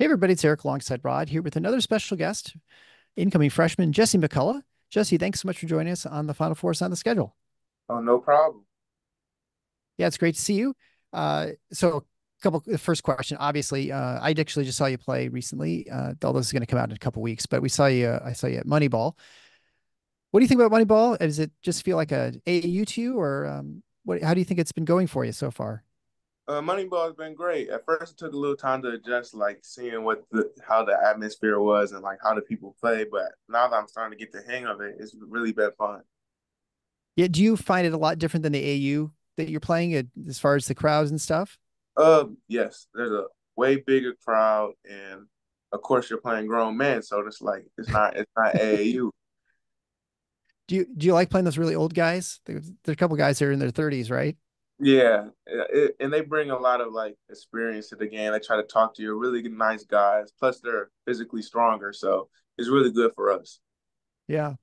Hey everybody, it's Eric alongside Rod here with another special guest, incoming freshman Jesse McCulloch. Jesse, thanks so much for joining us on the Final Four on the schedule. Oh, no problem. Yeah, it's great to see you. The first question, obviously, I actually just saw you play recently, although this is going to come out in a couple weeks, but I saw you at Moneyball. What do you think about Moneyball? Does it just feel like a AAU to you, or how do you think it's been going for you so far? Moneyball has been great. At first, it took a little time to adjust, like seeing how the atmosphere was and like how the people play. But now that I'm starting to get the hang of it, it's really been fun. Yeah, do you find it a lot different than the AU that you're playing as far as the crowds and stuff? Yes, there's a way bigger crowd, and of course, you're playing grown men, so it's not AAU. Do you like playing those really old guys? There's a couple guys that are in their 30s, right? Yeah, and they bring a lot of like experience to the game. They try to talk to you, really nice guys. Plus, they're physically stronger, so it's really good for us. Yeah.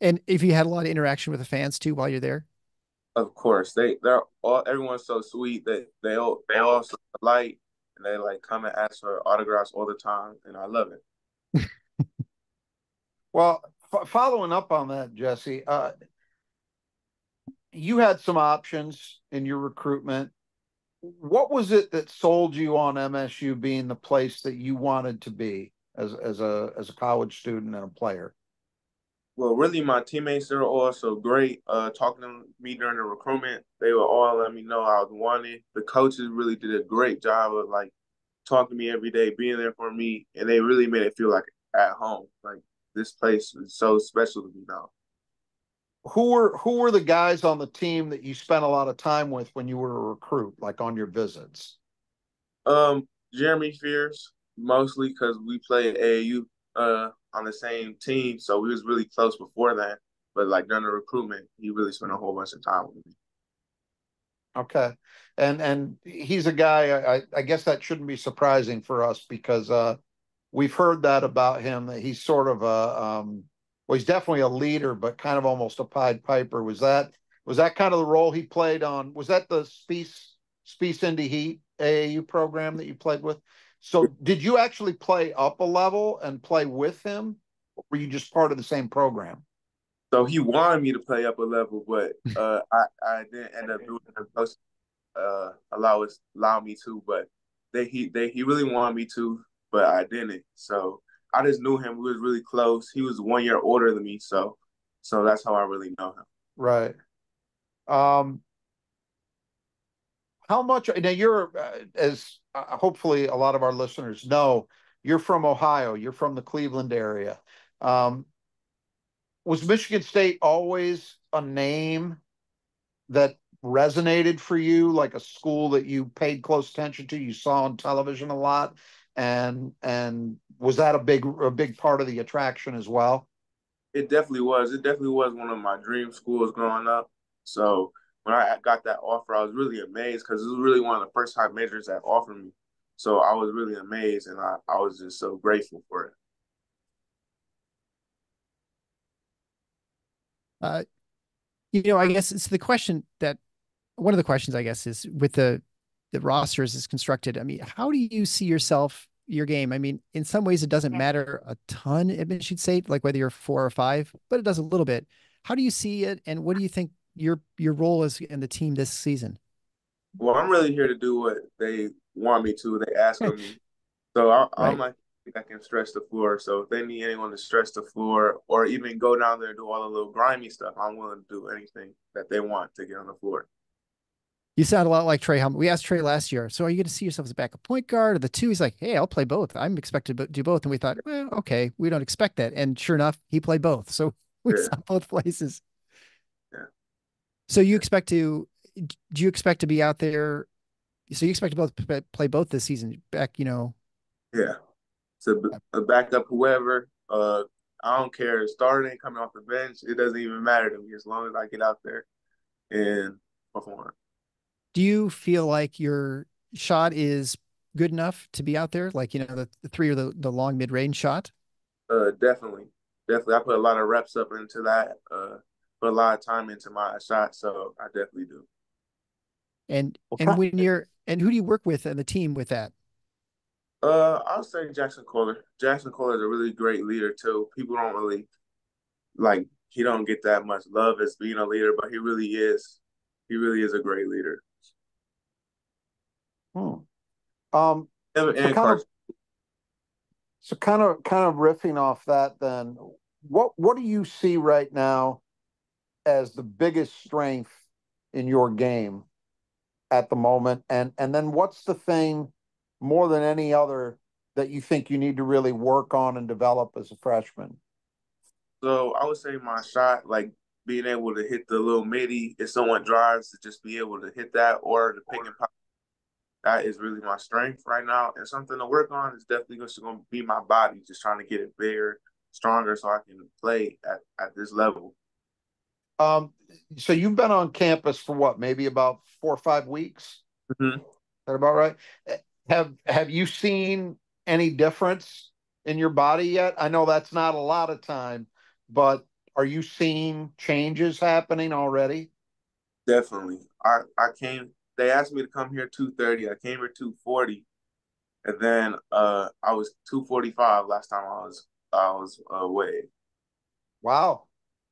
And if you had a lot of interaction with the fans too while you're there. Of course, they're all everyone's so sweet that they all so polite and they like come and ask for autographs all the time, and I love it. Well, following up on that, Jesse, you had some options in your recruitment. What was it that sold you on MSU being the place that you wanted to be as a college student and a player? Well, really, my teammates are all so great. Talking to me during the recruitment, they were all letting me know I was wanted. The coaches really did a great job of like talking to me every day, being there for me, and they really made it feel like at home. Like this place is so special to me now. Who were the guys on the team that you spent a lot of time with when you were a recruit, like on your visits? Jeremy Fears, mostly because we played AAU on the same team, so we was really close before that. But like during the recruitment, he really spent a whole bunch of time with me. Okay. And he's a guy I guess that shouldn't be surprising for us because we've heard that about him that he's sort of a well, he's definitely a leader, but kind of almost a Pied Piper. Was that kind of the role he played on? Was that the Spice Indy Heat AAU program that you played with? So did you actually play up a level and play with him? Or were you just part of the same program? So he wanted me to play up a level, but I didn't end up doing it. Coach allow me to, but he really wanted me to, but I didn't. So I just knew him. We was really close. He was 1 year older than me, so that's how I really know him. Right. Um, how much now you're as hopefully a lot of our listeners know, you're from Ohio, you're from the Cleveland area. Um, was Michigan State always a name that resonated for you, like a school that you paid close attention to, you saw on television a lot, and was that a big part of the attraction as well? It definitely was. It definitely was one of my dream schools growing up. So when I got that offer, I was really amazed because it was really one of the first time majors that offered me. So I was really amazed, and I was just so grateful for it. Uh, I guess it's the question that one of the questions I guess is with the rosters is constructed. I mean, how do you see your game? I mean, in some ways it doesn't matter a ton at Michigan State, like whether you're 4 or 5, but it does a little bit. How do you see it, and what do you think your role is in the team this season? Well, I'm really here to do what they want me to. They ask of me. So I'm Right. like, I think I can stretch the floor. So if they need anyone to stretch the floor or even go down there and do all the little grimy stuff, I'm willing to do anything that they want to get on the floor. You sound a lot like Trey Helm. We asked Trey last year, so are you going to see yourself as a backup point guard or the two? He's like, hey, I'll play both. I'm expected to do both. And we thought, well, okay, we don't expect that. And sure enough, he played both. So we Yeah, saw both places. yeah, So do you expect to be out there? So you expect to both play both this season back, yeah. To back up whoever. I don't care starting, coming off the bench. It doesn't even matter to me as long as I get out there and perform. do you feel like your shot is good enough to be out there? Like, the three or the long mid range shot? Definitely, definitely. I put a lot of reps up into that. Put a lot of time into my shot, so I definitely do. And Well, and when you're and who do you work with and the team with that? I'll say Jackson Kohler. Jackson Kohler is a really great leader too. People don't really like he don't get that much love as being a leader, but he really is. He really is a great leader. Hmm. Um, so And kind of Carson. kind of riffing off that then, what do you see right now as the biggest strength in your game at the moment? And then what's the thing more than any other that you think you need to really work on and develop as a freshman? So I would say my shot, like being able to hit the little midi if someone drives to just be able to hit that or the pick and pop. That is really my strength right now. And something to work on is definitely just going to be my body, just trying to get it bigger, stronger so I can play at this level. Um, so you've been on campus for what, maybe about 4 or 5 weeks? Mm-hmm. That about right? Have you seen any difference in your body yet? I know that's not a lot of time, but are you seeing changes happening already? Definitely. I came. They asked me to come here 2:30. I came here 2:40, and then I was 2:45 last time I was away. Wow.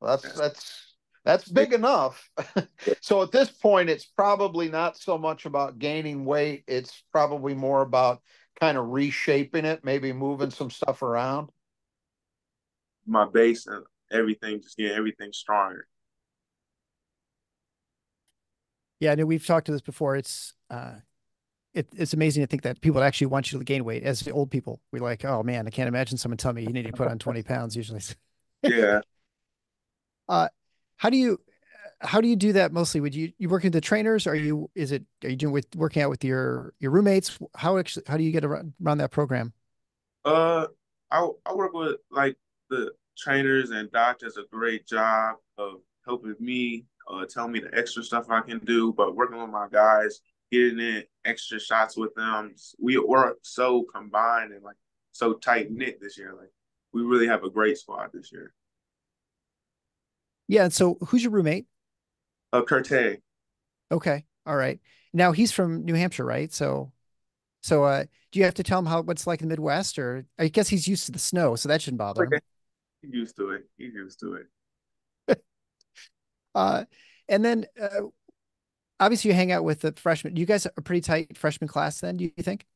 That's Yes. that's that's big enough. So at this point, it's probably not so much about gaining weight. It's probably more about kind of reshaping it, maybe moving some stuff around. My base and everything, just getting everything stronger. Yeah, I know we've talked to this before. It's amazing to think that people actually want you to gain weight. As old people, we're like, oh man, I can't imagine someone telling me you need to put on 20 pounds usually. Yeah. uh, how do you how do you do that mostly? Would you work with the trainers? Are you doing with working out with your roommates? How do you get around that program? Uh, I work with like the trainers and doctors a great job of helping me, telling me the extra stuff I can do, but working with my guys, getting in extra shots with them. We were so combined and like so tight knit this year. Like we really have a great squad this year. Yeah, and so who's your roommate? Curte. Okay. All right. Now he's from New Hampshire, right? So do you have to tell him how what's like in the Midwest, or I guess he's used to the snow, so that shouldn't bother Okay. him. He's used to it. He's used to it. Uh, and then obviously you hang out with the freshmen. You guys are a pretty tight freshman class then, do you think?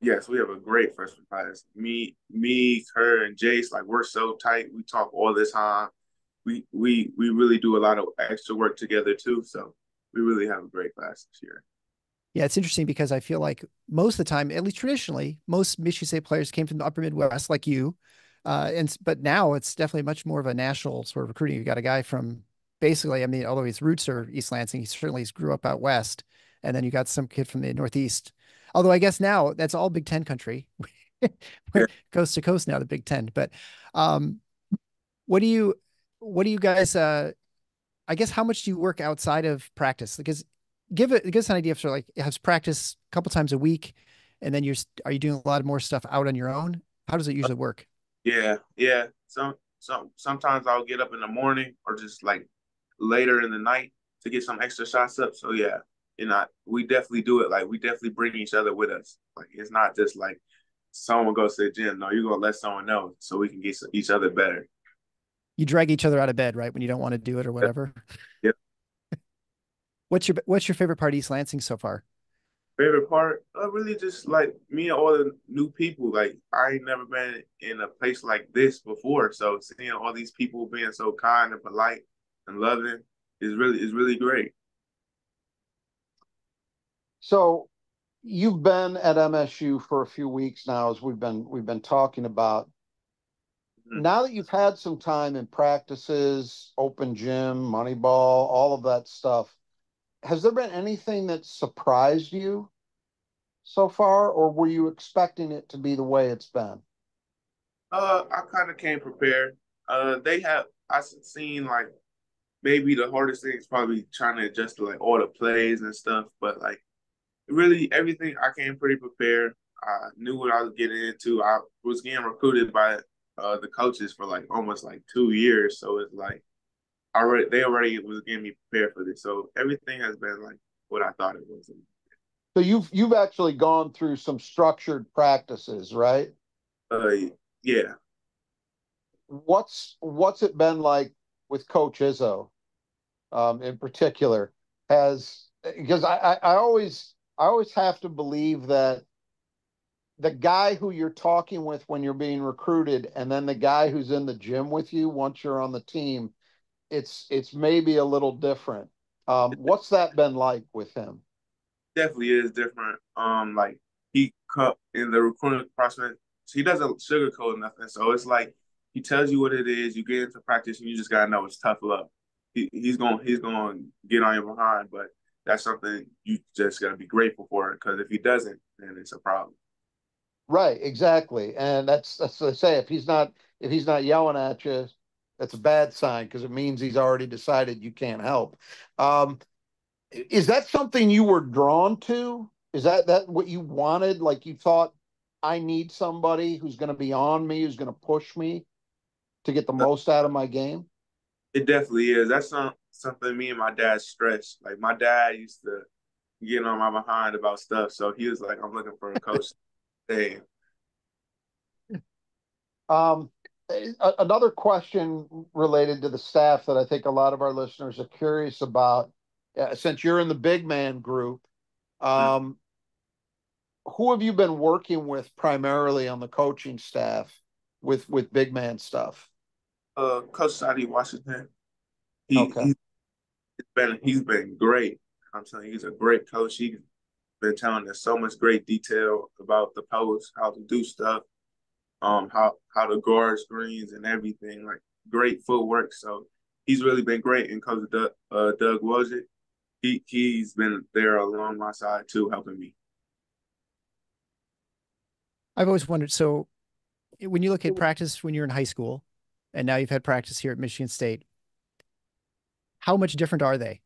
Yes, we have a great freshman class. Me, her, and Jace, like we're so tight. We talk all the time. We really do a lot of extra work together too. So we really have a great class this year. Yeah, it's interesting because I feel like most of the time, at least traditionally, most Michigan State players came from the upper Midwest like you. But now it's definitely much more of a national sort of recruiting. You got a guy from basically, I mean, although his roots are East Lansing, he certainly grew up out west. And then you got some kid from the Northeast. Although I guess now that's all Big Ten country. Yeah, We're coast to coast now, the Big Ten. But um, what do you what do you guys I guess how much do you work outside of practice? Because give us an idea of sort of like has practice a couple times a week, and then are you doing a lot more stuff out on your own? How does it usually work? yeah. Sometimes I'll get up in the morning or just like later in the night to get some extra shots up. So yeah, we definitely do it. Like we definitely bring each other with us. Like it's not just like someone goes to the gym. No, you're gonna let someone know so we can get each other better. You drag each other out of bed, right, when you don't want to do it or whatever. Yep. What's your favorite part of East Lansing so far? Favorite part, really just like me and all the new people. Like I ain't never been in a place like this before, so seeing all these people being so kind and polite and loving is really great. So you've been at MSU for a few weeks now, as we've been talking about. Mhm. Now that you've had some time in practices, open gym, Moneyball, all of that stuff, has there been anything that surprised you so far, or were you expecting it to be the way it's been? I kind of came prepared. They have I seen like maybe the hardest thing is probably trying to adjust to like all the plays and stuff, but like really everything I came pretty prepared. I knew what I was getting into. I was getting recruited by the coaches for like almost like 2 years, so it's like they already was getting me prepared for this. So everything has been like what I thought it was. So you've actually gone through some structured practices, right? Uh, yeah, What's it been like with Coach Izzo, in particular? Has because I always have to believe that the guy who you're talking with when you're being recruited, and then the guy who's in the gym with you once you're on the team, it's maybe a little different. What's that been like with him? definitely is different. Like he cut in the recruiting process, he doesn't sugarcoat nothing. So it's like he tells you what it is. You get into practice, and you just gotta know it's tough love. He's going to get on your behind, but that's something you just gotta be grateful for. Because if he doesn't, then it's a problem. Right, exactly. And that's what I say. If he's not yelling at you, that's a bad sign because it means he's already decided you can't help. Um, is that something you were drawn to? Is that what you wanted? Like you thought, I need somebody who's going to be on me, who's going to push me to get the most out of my game? It definitely is. That's something me and my dad stressed. Like my dad used to get on my behind about stuff, so he was like, "I'm looking for a coach." Hey, Um, Another question related to the staff that I think a lot of our listeners are curious about, since you're in the big man group, um, who have you been working with primarily on the coaching staff with big man stuff? Coach Sadie Washington. He Okay. he's been great. I'm telling you, he's a great coach. He's been telling us so much great detail about the post, how to do stuff, how to guard screens and everything. Like great footwork. So he's really been great. And Coach Doug Wojcik, he's been there along my side too, helping me. I've always wondered, so when you look at practice when you're in high school and now you've had practice here at Michigan State, how much different are they?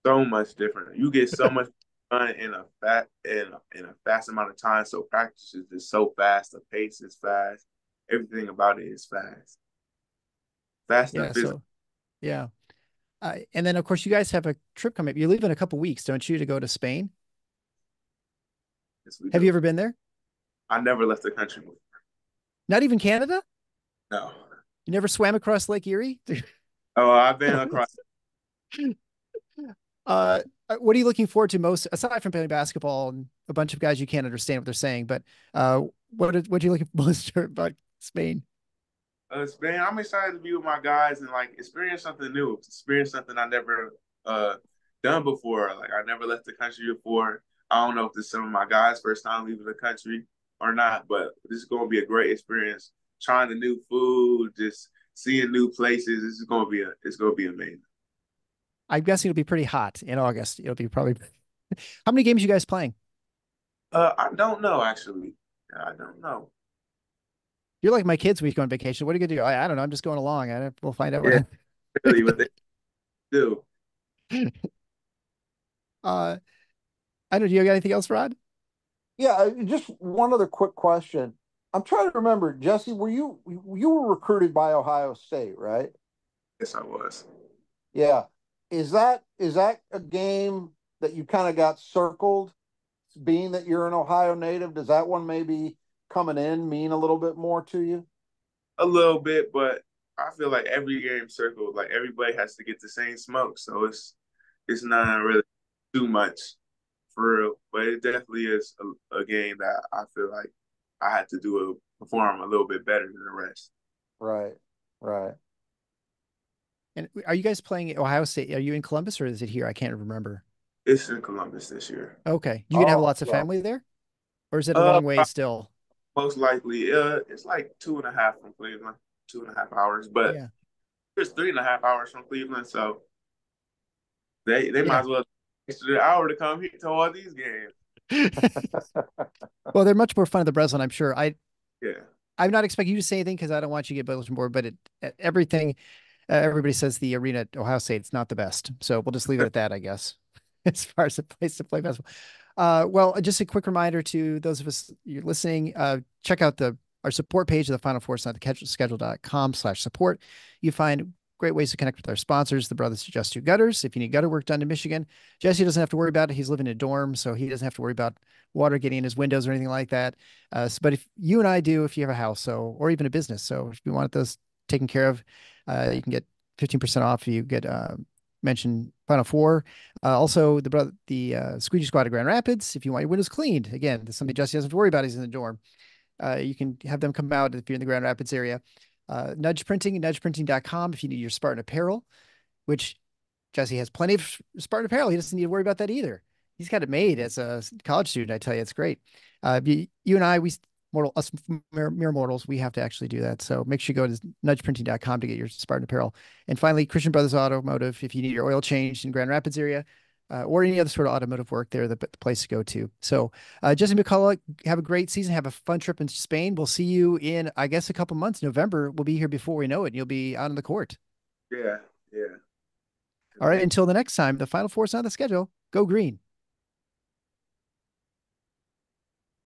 So much different. You get so much done in a fast amount of time. So practice is just so fast. The pace is fast. Everything about it is fast, fast and Yeah, physical. so yeah. And then of course you guys have a trip coming up. You leave in a couple weeks, don't you, to go to Spain? Yes, we Have you do. ever been there? I never left the country before. Not even Canada? No. You never swam across Lake Erie? Oh, I've been across. What are you looking forward to most aside from playing basketball and a bunch of guys you can't understand what they're saying? But what are you looking most about Spain? Spain. I'm excited to be with my guys and like experience something new, experience something I never done before. Like I never left the country before. I don't know if this is some of my guys' first time leaving the country or not, but this is going to be a great experience. Trying the new food, just seeing new places. This is going to be it's going to be amazing. I'm guessing it'll be pretty hot in August. It'll be probably. How many games you guys playing? I don't know actually. I don't know. You're like my kids. We go on vacation. What are you gonna do? I don't know. I'm just going along. We'll find out what. Yeah, really, what they do. uh, I don't know. Do you got anything else, Rod? Yeah, just one other quick question. I'm trying to remember, Jesse, you were recruited by Ohio State, right? Yes, I was. Yeah. Is that a game that you kind of got circled, being that you're an Ohio native? Does that one maybe coming in mean a little bit more to you? A little bit, but I feel like every game circle, like everybody has to get the same smoke, so it's not really too much for real. But it definitely is a game that I feel like I had to perform a little bit better than the rest. Right. Right. And are you guys playing Ohio State? Are you in Columbus or is it here? I can't remember. It's in Columbus this year. Okay. You gonna have Oh, lots of yeah. family there, or is it a long way Probably still? most likely, it's like 2.5 from Cleveland, 2.5 hours, but Yeah. it's 3.5 hours from Cleveland, so they might Yeah. as well extra the hour to come here to all these games. Well, they're much more fun at the Breslin, I'm sure. Yeah. I'm not expecting you to say anything because I don't want you to get bulletin board, but everything everybody says the arena at Ohio State is not the best. So we'll just leave it at that, I guess, as far as a place to play basketball. Well, just a quick reminder to those of us you're listening, check out our support page of the Final Four, not the schedule.com/support. You find great ways to connect with our sponsors, the Brothers Who Just Do Gutters. If you need gutter work done in Michigan, Jesse doesn't have to worry about it. He's living in a dorm, so he doesn't have to worry about water getting in his windows or anything like that. But if you and I do, if you have a house, or even a business, so if you want those taken care of, you can get 15% off if you get mention Final Four. Also, the Squeegee Squad of Grand Rapids. If you want your windows cleaned, again, that's something Jesse doesn't have to worry about. He's in the dorm. You can have them come out if you're in the Grand Rapids area. Nudge Printing, nudgeprinting.com if you need your Spartan apparel, which Jesse has plenty of Spartan apparel. He doesn't need to worry about that either. He's got it made as a college student. I tell you, it's great. You and I, us mere mortals, we have to actually do that. So make sure you go to nudgeprinting.com to get your Spartan apparel. And finally, Christian Brothers Automotive, if you need your oil changed in Grand Rapids area, or any other sort of automotive work, they're the place to go to. So, Jesse McCulloch, have a great season. Have a fun trip in Spain. We'll see you in, I guess, a couple months. November, we'll be here before we know it. And you'll be out on the court. Yeah, yeah. All right. Until the next time, the Final Four is on the schedule. Go green.